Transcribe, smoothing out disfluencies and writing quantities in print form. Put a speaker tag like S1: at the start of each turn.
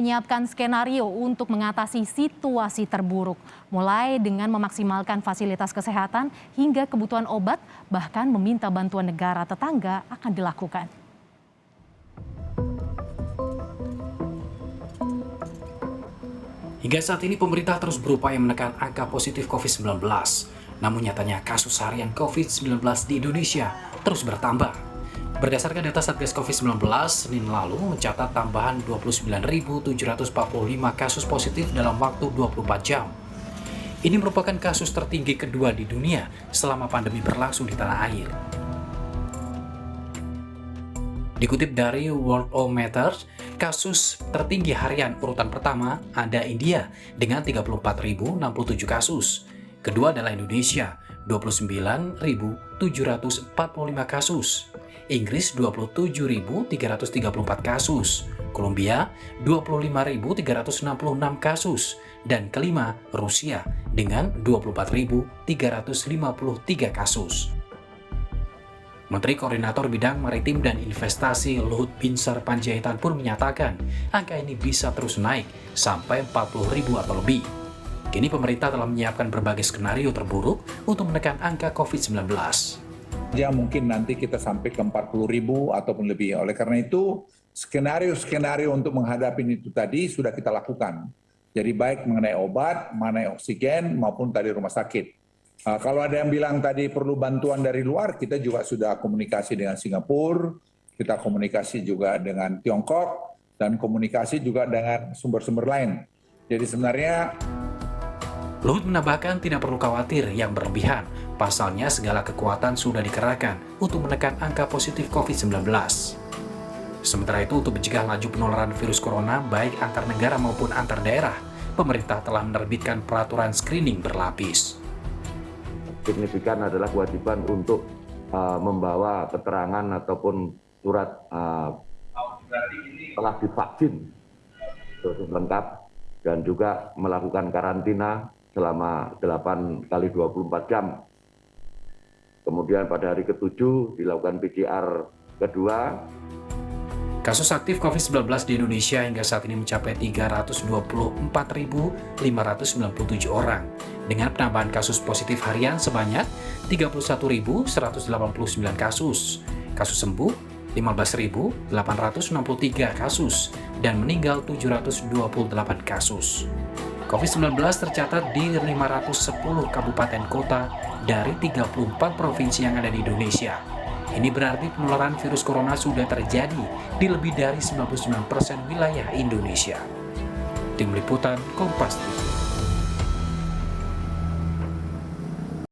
S1: Menyiapkan skenario untuk mengatasi situasi terburuk, mulai dengan memaksimalkan fasilitas kesehatan hingga kebutuhan obat, bahkan meminta bantuan negara tetangga akan dilakukan.
S2: Hingga saat ini pemerintah terus berupaya menekan angka positif COVID-19. Namun nyatanya kasus harian COVID-19 di Indonesia terus bertambah. Berdasarkan data Satgas COVID-19, Senin lalu mencatat tambahan 29.745 kasus positif dalam waktu 24 jam. Ini merupakan kasus tertinggi kedua di dunia selama pandemi berlangsung di tanah air. Dikutip dari Worldometer, kasus tertinggi harian urutan pertama ada India dengan 34.067 kasus. Kedua adalah Indonesia, 29.745 kasus. Inggris 27.334 kasus, Kolombia 25.366 kasus, dan kelima Rusia dengan 24.353 kasus. Menteri Koordinator Bidang Maritim dan Investasi Luhut Binsar Panjaitan pun menyatakan angka ini bisa terus naik sampai 40.000 atau lebih. Kini pemerintah telah menyiapkan berbagai skenario terburuk untuk menekan angka COVID-19.
S3: Ya mungkin nanti kita sampai ke 40.000 ataupun lebih. Oleh karena itu, skenario untuk menghadapi itu tadi sudah kita lakukan. Jadi baik mengenai obat, mengenai oksigen, maupun tadi rumah sakit. Kalau ada yang bilang tadi perlu bantuan dari luar, kita juga sudah komunikasi dengan Singapura, kita komunikasi juga dengan Tiongkok, dan komunikasi juga dengan sumber-sumber lain. Jadi sebenarnya
S2: Luhut menambahkan tidak perlu khawatir yang berlebihan, pasalnya segala kekuatan sudah dikerahkan untuk menekan angka positif COVID-19. Sementara itu, untuk mencegah laju penularan virus corona baik antar negara maupun antar daerah, pemerintah telah menerbitkan peraturan screening berlapis.
S4: Signifikan adalah kewajiban untuk membawa keterangan ataupun surat telah divaksin dosis lengkap dan juga melakukan karantina selama 8 kali 24 jam. Kemudian pada hari ke-7 dilakukan PCR kedua.
S2: Kasus aktif COVID-19 di Indonesia hingga saat ini mencapai 324.597 orang, dengan penambahan kasus positif harian sebanyak 31.189 kasus. Kasus sembuh 15.863 kasus, dan meninggal 728 kasus. COVID-19 tercatat di 510 kabupaten kota dari 34 provinsi yang ada di Indonesia. Ini berarti penularan virus corona sudah terjadi di lebih dari 99% wilayah Indonesia. Tim Liputan Kompas TV.